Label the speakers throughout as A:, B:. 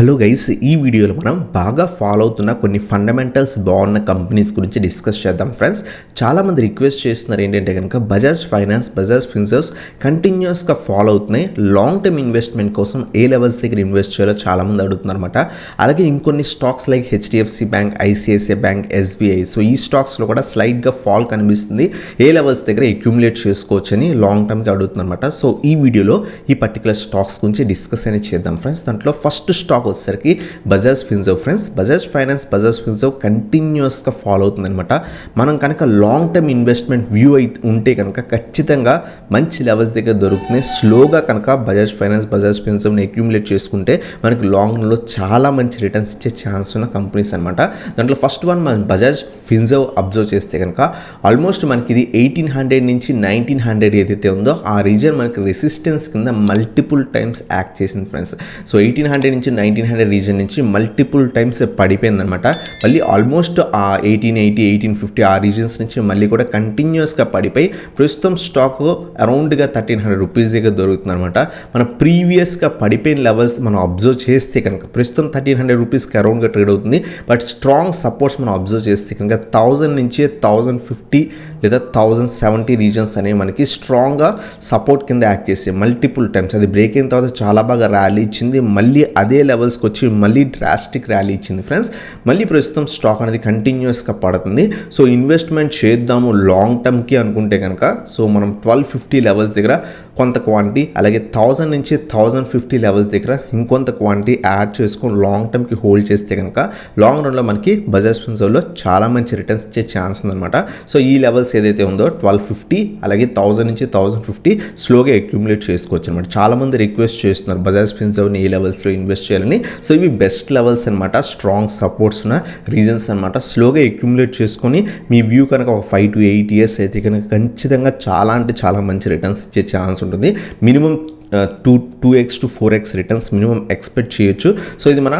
A: Hello guys, ఈ వీడియోలో మనం బాగా ఫాలో అవుతున్న కొన్ని ఫండమెంటల్స్ బాగున్న కంపెనీస్ గురించి డిస్కస్ చేద్దాం ఫ్రెండ్స్. చాలామంది రిక్వెస్ట్ చేస్తున్నారు ఏంటంటే కనుక బజాజ్ ఫైనాన్స్, బజాజ్ ఫిన్సర్వ్స్ కంటిన్యూస్గా ఫాలో అవుతున్నాయి. లాంగ్ టర్మ్ ఇన్వెస్ట్మెంట్ కోసం ఏ లెవెల్స్ దగ్గర ఇన్వెస్ట్ చేయాలో చాలామంది అడుగుతున్నారు అనమాట. అలాగే ఇంకొన్ని stocks like HDFC bank, ICICI bank, SBI, so ఈ స్టాక్స్లో కూడా స్లైట్గా ఫాల్ కనిపిస్తుంది. ఏ లెవెల్స్ దగ్గర అక్యుములేట్ చేసుకోవచ్చు అని లాంగ్ టర్మ్కి అడుగుతున్నారు అనమాట. సో ఈ వీడియోలో ఈ పర్టికులర్ స్టాక్స్ గురించి డిస్కస్ అనేది చేద్దాం ఫ్రెండ్స్. దాంట్లో ఫస్ట్ స్టాక్ వచ్చేసరికి బజాజ్ ఫిన్సర్వ్ ఫ్రెండ్స్. బజాజ్ ఫైనాన్స్, బజాజ్ ఫిన్సర్వ్ కంటిన్యూస్గా ఫాలో అవుతుందన్నమాట. మనం కనుక లాంగ్ టర్మ్ ఇన్వెస్ట్మెంట్ వ్యూ అయితే ఉంటే కనుక ఖచ్చితంగా మంచి లెవెల్స్ దగ్గర దొరుకుతున్నాయి. స్లోగా కనుక బజాజ్ ఫైనాన్స్, బజాజ్ ఫిన్సర్వ్ని అక్యుములేట్ చేసుకుంటే మనకి లాంగ్ రన్లో చాలా మంచి రిటర్న్స్ ఇచ్చే ఛాన్స్ ఉన్న కంపెనీస్ అనమాట. దాంట్లో ఫస్ట్ వన్ మనం బజాజ్ ఫిన్సర్వ్ అబ్జర్వ్ చేస్తే కనుక ఆల్మోస్ట్ మనకి ఇది 1800 నుంచి 1900 ఏదైతే ఉందో ఆ రీజన్ మనకి రెసిస్టెన్స్ కింద మల్టిపుల్ టైమ్స్ యాక్ట్ చేసింది ఫ్రెండ్స్. సో 1800 నుంచి 1900 రీజన్ నుంచి మల్టిపుల్ టైమ్స్ పడిపోయిందనమాట. మళ్ళీ ఆల్మోస్ట్ ఆ 1880, 1850 ఆ రీజన్స్ నుంచి మళ్ళీ కూడా కంటిన్యూస్గా పడిపోయి ప్రస్తుతం స్టాక్ అరౌండ్గా 1300 రూపీస్ దగ్గర దొరుకుతుంది అనమాట. మన ప్రీవియస్గా పడిపోయిన లెవెల్స్ మనం అబ్జర్వ్ చేస్తే కనుక ప్రస్తుతం 1300 రూపీస్కి అరౌండ్గా ట్రేడ్ అవుతుంది. బట్ స్ట్రాంగ్ సపోర్ట్స్ మనం అబ్జర్వ్ చేస్తే కనుక 1000 నుంచి 1050 లేదా 1070 రీజన్స్ అనేవి మనకి స్ట్రాంగ్గా సపోర్ట్ కింద యాక్ట్ చేసి మల్టిపుల్ టైమ్స్ అది బ్రేక్ అయిన తర్వాత చాలా బాగా ర్యాలీ ఇచ్చింది. మళ్ళీ అదే లెవెల్స్కి వచ్చి మళ్ళీ డ్రాస్టిక్ ర్యాలీ ఇచ్చింది ఫ్రెండ్స్. మళ్ళీ ప్రస్తుతం స్టాక్ అనేది కంటిన్యూస్గా పడుతుంది. సో ఇన్వెస్ట్మెంట్ చేద్దాము లాంగ్ టర్మ్కి అనుకుంటే కనుక సో మనం 1250 లెవెల్స్ దగ్గర కొంత క్వాంటిటీ, అలాగే 1000 నుంచి 1050 లెవెల్స్ దగ్గర ఇంకొంత క్వాంటిటీ యాడ్ చేసుకొని లాంగ్ టర్మ్కి హోల్డ్ చేస్తే కనుక లాంగ్ రన్లో మనకి బజాజ్ ఫిన్సర్వ్లో చాలా మంచి రిటర్న్స్ ఇచ్చే ఛాన్స్ ఉందన్నమాట. సో ఈ లెవెల్స్ ఏదైతే ఉందో 1250 అలాగే 1000 నుంచి 1050 స్లోగా అక్యుములేట్ చేసుకోవచ్చు అనమాట. చాలామంది రిక్వెస్ట్ చేస్తున్నారు బజాజ్ ఫిన్సర్వ్ని ఈ లెవెల్స్లో ఇన్వెస్ట్ చేయాలని. సో ఇవి బెస్ట్ లెవెల్స్ అనమాట, స్ట్రాంగ్ సపోర్ట్స్ ఉన్న రీజన్స్ అనమాట. స్లోగా అక్యుములేట్ చేసుకొని మీ వ్యూ కనుక ఒక 5 to 8 years అయితే కనుక ఖచ్చితంగా చాలా అంటే చాలా మంచి రిటర్న్స్ ఇచ్చే ఛాన్స్ ఉంటుంది. Minimum 2x to 4x returns minimum expect చేయొచ్చు. సో ఇది మన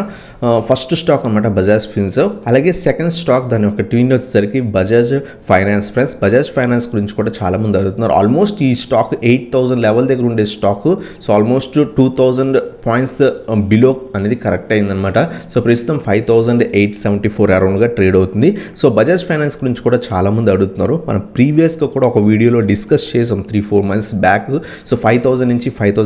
A: ఫస్ట్ స్టాక్ అనమాట బజాజ్ ఫిన్సర్వ్. అలాగే సెకండ్ స్టాక్ దాని యొక్క ట్విన్ వచ్చేసరికి Bajaj finance friends. Bajaj finance గురించి కూడా చాలామంది అడుగుతున్నారు. ఆల్మోస్ట్ ఈ స్టాక్ 8000 లెవెల్ దగ్గర ఉండే stock so almost 2000 points below అనేది కరెక్ట్ అయిందనమాట. సో ప్రస్తుతం 5874 అరౌండ్గా ట్రేడ్ అవుతుంది. సో బజాజ్ ఫైనాన్స్ గురించి కూడా చాలామంది అడుగుతున్నారు. మనం ప్రీవియస్గా కూడా ఒక వీడియోలో డిస్కస్ చేసాం 3-4 months బ్యాక్. సో 5000 నుంచి 5500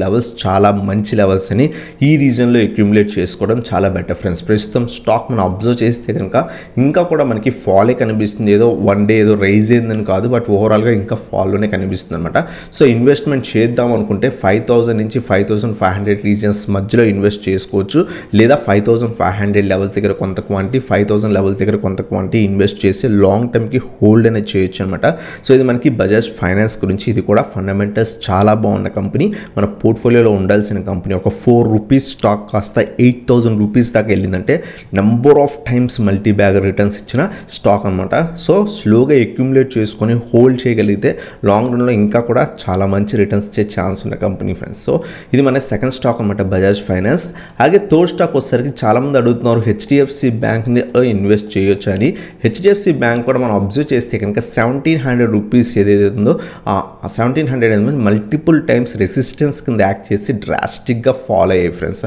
A: లెవెల్స్ చాలా మంచి లెవెల్స్ అని ఈ రీజన్లో అక్యుములేట్ చేసుకోవడం చాలా బెటర్ ఫ్రెండ్స్. ప్రస్తుతం స్టాక్ మనం అబ్జర్వ్ చేస్తే కనుక ఇంకా కూడా మనకి ఫాలే కనిపిస్తుంది. ఏదో వన్ డే ఏదో రైజ్ అయిందని కాదు, బట్ ఓవరాల్గా ఇంకా ఫాల్లోనే కనిపిస్తుంది అనమాట. సో ఇన్వెస్ట్మెంట్ చేద్దాం అనుకుంటే 5000 నుంచి 5500 రీజన్స్ మధ్యలో ఇన్వెస్ట్ చేసుకోవచ్చు, లేదా 5500 లెవెల్స్ దగ్గర కొంత క్వాంటిటీ, 5000 లెవెల్స్ దగ్గర కొంత క్వాంటిటీ ఇన్వెస్ట్ చేసి లాంగ్ టర్మ్కి హోల్డ్ అనేది చేయొచ్చు అనమాట. సో ఇది మనకి బజాజ్ ఫైనాన్స్ గురించి. ఇది కూడా ఫండమెంటల్స్ చాలా బాగున్న కంపెనీ, మన పోర్ట్ఫోలియోలో ఉండాల్సిన కంపెనీ. ఒక 4 రూపీస్ స్టాక్ కాస్త 8000 రూపీస్ దాకా వెళ్ళిందంటే number of times multibagger returns ఇచ్చిన స్టాక్ అనమాట. సో స్లోగా అక్యుములేట్ చేసుకొని హోల్డ్ చేయగలిగితే లాంగ్ రన్లో ఇంకా కూడా చాలా మంచి రిటర్న్స్ ఇచ్చే ఛాన్స్ ఉన్న కంపెనీ ఫ్రెండ్స్. సో ఇది మన సెకండ్ స్టాక్ అనమాట బజాజ్ ఫైనాన్స్. అలాగే థర్డ్ స్టాక్ వచ్చేసరికి చాలామంది అడుగుతున్నారు హెచ్డిఎఫ్సి బ్యాంక్ని ఇన్వెస్ట్ చేయొచ్చు అని. హెచ్డిఎఫ్సి బ్యాంక్ కూడా మనం అబ్జర్వ్ చేస్తే కనుక 1700 రూపీస్ ఏదైతే ఉందో ఆ 1700 అనేది మల్టిపుల్ టైమ్స్ రెసిస్టెన్స్ కింద యాక్ట్ చేసి డ్రాస్టిక్గా ఫాలో అయ్యాయి ఫ్రెండ్స్.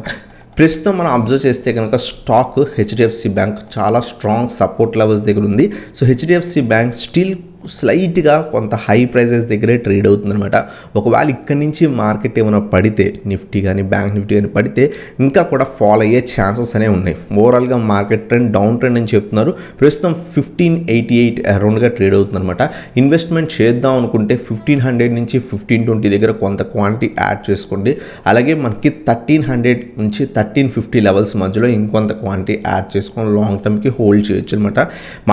A: ప్రస్తుతం మనం అబ్జర్వ్ చేస్తే కనుక స్టాక్ హెచ్డిఎఫ్సి బ్యాంక్ చాలా స్ట్రాంగ్ సపోర్ట్ లెవెల్స్ దగ్గర ఉంది. సో హెచ్డిఎఫ్సి బ్యాంక్ స్టిల్ స్లైట్గా కొంత హై ప్రైజెస్ దగ్గరే ట్రేడ్ అవుతుందన్నమాట. ఒకవేళ ఇక్కడి నుంచి మార్కెట్ ఏమైనా పడితే, నిఫ్టీ కానీ బ్యాంక్ నిఫ్టీ కానీ పడితే ఇంకా కూడా ఫాలో అయ్యే ఛాన్సెస్ అనేవి ఉన్నాయి. ఓవరాల్గా మార్కెట్ ట్రెండ్ డౌన్ ట్రెండ్ అని చెప్తున్నారు. ప్రస్తుతం 1588 అరౌండ్గా ట్రేడ్ అవుతుందన్నమాట. ఇన్వెస్ట్మెంట్ చేద్దాం అనుకుంటే 1500 నుంచి 1520 దగ్గర కొంత క్వాంటిటీ యాడ్ చేసుకోండి. అలాగే మనకి 1300 నుంచి 1350 లెవెల్స్ మధ్యలో ఇంకొంత క్వాంటిటీ యాడ్ చేసుకొని లాంగ్ టర్మ్కి హోల్డ్ చేయొచ్చు అనమాట.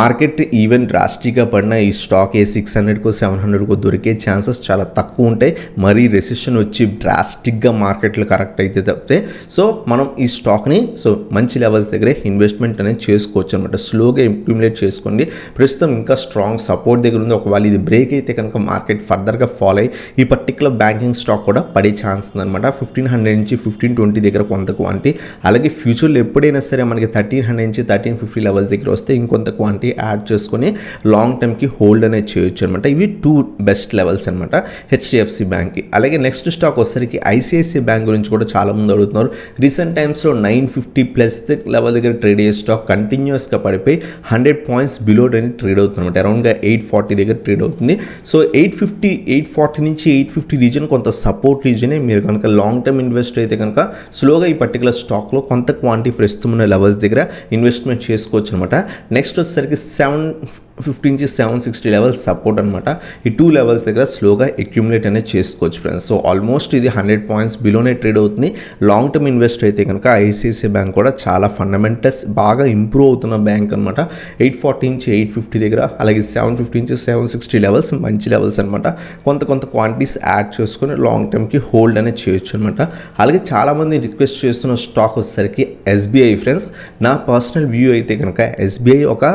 A: మార్కెట్ ఈవెన్ డ్రాస్టిక్గా పడిన ఈ స్టాక్ 600కో 700కో దొరికే ఛాన్సెస్ చాలా తక్కువ ఉంటాయి. మరీ రెసిషన్ వచ్చి డ్రాస్టిక్గా మార్కెట్లో కరెక్ట్ అయితే తప్పితే సో మనం ఈ స్టాక్ని సో మంచి లెవెల్స్ దగ్గరే ఇన్వెస్ట్మెంట్ అనేది చేసుకోవచ్చు అనమాట. స్లోగా అక్యుములేట్ చేసుకోండి. ప్రస్తుతం ఇంకా స్ట్రాంగ్ సపోర్ట్ దగ్గర ఉంది. ఒకవేళ ఇది బ్రేక్ అయితే కనుక మార్కెట్ ఫర్దర్గా ఫాలో అయ్యి ఈ పర్టికులర్ బ్యాంకింగ్ స్టాక్ కూడా పడే ఛాన్స్ ఉందన్నమాట. 1500 నుంచి 1520 దగ్గర కొంత క్వాంటిటీ, అలాగే ఫ్యూచర్లో ఎప్పుడైనా సరే మనకి 1300 నుంచి 1350 లెవెల్స్ దగ్గర వస్తే ఇంకొంత క్వాంటిటీ యాడ్ చేసుకొని లాంగ్ టర్మ్కి హోల్డ్ అనేది చేయొచ్చు అనమాట. ఇవి 2 బెస్ట్ లెవెల్స్ అనమాట హెచ్డిఎఫ్సి బ్యాంక్కి. అలాగే నెక్స్ట్ స్టాక్ వచ్చేసరికి ఐసిఐసిఐ బ్యాంక్ గురించి కూడా చాలామంది అడుగుతున్నారు. రీసెంట్ టైమ్స్లో 950 ప్లస్ లెవెల్ దగ్గర ట్రేడ్ అయ్యే స్టాక్ కంటిన్యూస్గా పడిపోయి 100 పాయింట్స్ బిలో అనేది ట్రేడ్ అవుతుంది అనమాట. అరౌండ్గా 840 దగ్గర ట్రేడ్ అవుతుంది. సో 840 నుంచి 850 రీజన్ కొంత సపోర్ట్ రీజనే. మీరు కనుక లాంగ్ టర్మ్ ఇన్వెస్ట్ అయితే కనుక స్లోగా ఈ పర్టికులర్ స్టాక్లో కొంత క్వాంటిటీ ప్రస్తుతం ఉన్న లెవెల్స్ దగ్గర ఇన్వెస్ట్మెంట్ చేసుకోవచ్చు అనమాట. నెక్స్ట్ వచ్చేసరికి 750 నుంచి 760 లెవెల్స్ సపోర్ట్ అనమాట. ఈ 2 లెవెల్స్ దగ్గర స్లోగా అక్యుములేట్ అనేది చేసుకోవచ్చు ఫ్రెండ్స్. సో ఆల్మోస్ట్ ఇది 100 పాయింట్స్ బిలోనే ట్రేడ్ అవుతుంది. లాంగ్ టర్మ్ ఇన్వెస్ట్ అయితే కనుక ఐసిఐసిఐ బ్యాంక్ కూడా చాలా ఫండమెంటల్స్ బాగా ఇంప్రూవ్ అవుతున్న బ్యాంక్ అనమాట. 840 నుంచి 850 దగ్గర, అలాగే 750 నుంచి 760 లెవెల్స్ మంచి లెవెల్స్ అనమాట. కొంత క్వాంటిటీస్ యాడ్ చేసుకొని లాంగ్ టర్మ్కి హోల్డ్ అనేది చేయొచ్చు అనమాట. అలాగే చాలామంది రిక్వెస్ట్ చేస్తున్న స్టాక్ వచ్చేసరికి ఎస్బీఐ ఫ్రెండ్స్. నా పర్సనల్ వ్యూ అయితే కనుక ఎస్బీఐ ఒక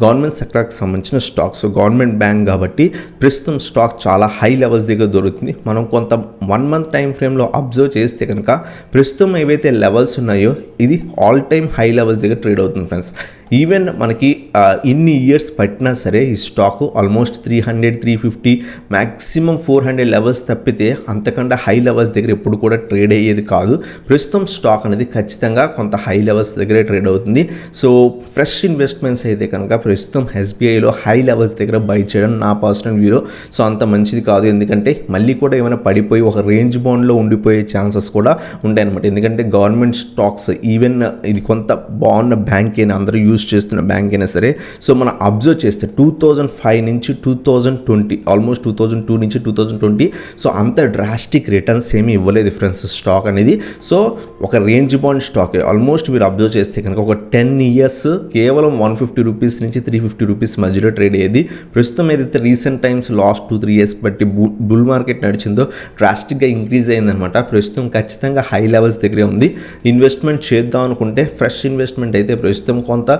A: గవర్నమెంట్ సెక్టర్కి సంబంధించిన స్టాక్. సో గవర్నమెంట్ బ్యాంక్ కాబట్టి ప్రస్తుతం స్టాక్ చాలా హై లెవెల్స్ దగ్గర దొరుకుతుంది. మనం కొంత 1 మంత్ టైం ఫ్రేమ్లో అబ్జర్వ్ చేస్తే కనుక ప్రస్తుతం ఏవైతే లెవెల్స్ ఉన్నాయో ఇది ఆల్ టైమ్ హై లెవెల్స్ దగ్గర ట్రేడ్ అవుతుంది ఫ్రెండ్స్. ఈవెన్ మనకి ఇన్ని ఇయర్స్ పట్టినా సరే ఈ స్టాక్ ఆల్మోస్ట్ 300, 350 మ్యాక్సిమం 400 లెవెల్స్ తప్పితే అంతకంటే హై లెవెల్స్ దగ్గర ఎప్పుడు కూడా ట్రేడ్ అయ్యేది కాదు. ప్రస్తుతం స్టాక్ అనేది ఖచ్చితంగా కొంత హై లెవెల్స్ దగ్గరే ట్రేడ్ అవుతుంది. సో ఫ్రెష్ ఇన్వెస్ట్మెంట్స్ అయితే కనుక ప్రస్తుతం ఎస్బీఐలో హై లెవెల్స్ దగ్గర బై చేయడం నా పర్సనల్ వ్యూలో సో అంత మంచిది కాదు. ఎందుకంటే మళ్ళీ కూడా ఏమైనా పడిపోయి ఒక రేంజ్ బౌండ్లో ఉండిపోయే ఛాన్సెస్ కూడా ఉంటాయి అనమాట. ఎందుకంటే గవర్నమెంట్ స్టాక్స్ ఈవెన్ ఇది కొంత బాగున్న బ్యాంక్ అయినా అందరూ యూజ్ చేస్తున్న బ్యాంక్ అయినా సరే సో మనం అబ్జర్వ్ చేస్తే 2005 నుంచి 2020 ఆల్మోస్ట్ 2002 నుంచి 2020 సో అంత డ్రాస్టిక్ రిటర్న్స్ ఏమీ ఇవ్వలేదు ఫ్రెండ్స్ స్టాక్ అనేది. సో ఒక రేంజ్ బౌండ్ స్టాక్ ఆల్మోస్ట్ మీరు అబ్జర్వ్ చేస్తే కనుక ఒక 10 ఇయర్స్ కేవలం 150 రూపీస్ నుంచి 350 రూపీస్ మధ్యలో ట్రేడ్ అయ్యేది. ప్రస్తుతం ఏదైతే రీసెంట్ టైమ్స్ లాస్ట్ 2-3 ఇయర్స్ బట్టి బుల్ మార్కెట్ నడిచిందో డ్రాస్టిక్గా ఇంక్రీజ్ అయిందనమాట. ప్రస్తుతం ఖచ్చితంగా హై లెవెల్స్ దగ్గరే ఉంది. ఇన్వెస్ట్మెంట్ చేద్దాం అనుకుంటే ఫ్రెష్ ఇన్వెస్ట్మెంట్ అయితే ప్రస్తుతం కొంత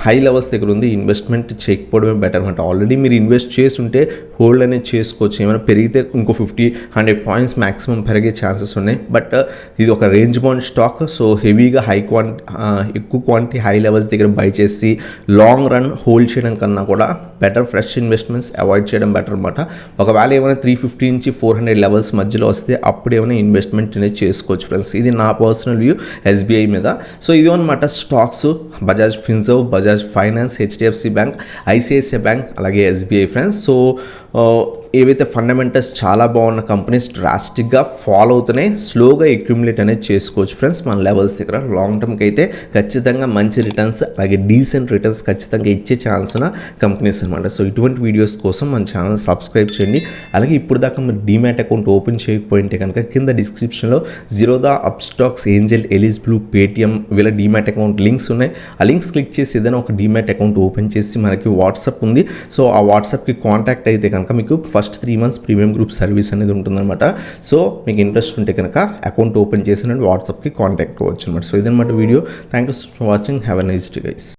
A: హై లెవెల్స్ దగ్గర ఉంది. ఇన్వెస్ట్మెంట్ చేయకపోవడమే బెటర్ అనమాట. ఆల్రెడీ మీరు ఇన్వెస్ట్ చేసి ఉంటే హోల్డ్ అనేది చేసుకోవచ్చు. ఏమైనా పెరిగితే ఇంకో 50-100 పాయింట్స్ మ్యాక్సిమం పెరిగే ఛాన్సెస్ ఉన్నాయి. బట్ ఇది ఒక రేంజ్ బౌండ్ స్టాక్. సో హెవీగా ఎక్కువ క్వాంటిటీ హై లెవెల్స్ దగ్గర బై చేసి లాంగ్ రన్ హోల్డ్ చేయడం కన్నా కూడా బెటర్ ఫ్రెష్ ఇన్వెస్ట్మెంట్స్ అవాయిడ్ చేయడం బెటర్ అనమాట. ఒకవేళ ఏమైనా 350 నుంచి 400 లెవెల్స్ మధ్యలో వస్తే అప్పుడు ఏమైనా ఇన్వెస్ట్మెంట్ అనేది చేసుకోవచ్చు ఫ్రెండ్స్. ఇది నా పర్సనల్ వ్యూ ఎస్బీఐ మీద. సో ఇది అనమాట stocks Bajaj Finserv, Bajaj finance, HDFC bank, ICICI bank, అలాగే ఎస్బీఐ ఫ్రెండ్స్. సో ఏవైతే ఫండమెంటల్స్ చాలా బాగున్న కంపెనీస్ డ్రాస్టిక్గా ఫాలో అవుతున్నాయి. స్లోగా అక్యుములేట్ అనేది చేసుకోవచ్చు ఫ్రెండ్స్ మన లెవెల్స్ దగ్గర. లాంగ్ టర్మ్కి అయితే ఖచ్చితంగా మంచి రిటర్న్స్ అలాగే డీసెంట్ రిటర్న్స్ ఖచ్చితంగా ఇచ్చే ఛాన్స్ ఉన్న కంపెనీస్ అనమాట. సో ఇటువంటి వీడియోస్ కోసం మన ఛానల్ సబ్స్క్రైబ్ చేయండి. అలాగే ఇప్పుడు దాకా మీరు డీమ్యాట్ అకౌంట్ ఓపెన్ చేయకపోయింటే కనుక కింద డిస్క్రిప్షన్లో Zerodha, Upstox, Angel, Alice Blue, Paytm వీళ్ళ డీమ్యాట్ అకౌంట్ లింక్స్ ఉన్నాయి. ఆ లింక్స్ క్లిక్ చేసి ఏదైనా ఒక డీమ్యాట్ అకౌంట్ ఓపెన్ చేసి మనకి వాట్సాప్ ఉంది. సో ఆ వాట్సాప్కి కాంటాక్ట్ అయితే కనుక మీకు first 3 months premium group service అనేది ఉంటుందన్నమాట. సో మీకు ఇంట్రెస్ట్ ఉంటే కనుక అకౌంట్ ఓపెన్ చేసి వాట్సాప్కి కాంటాక్ట్ అవ్వచ్చు అనమాట. సో ఇదన్నమాట video. Thank you for watching. Have a nice day guys.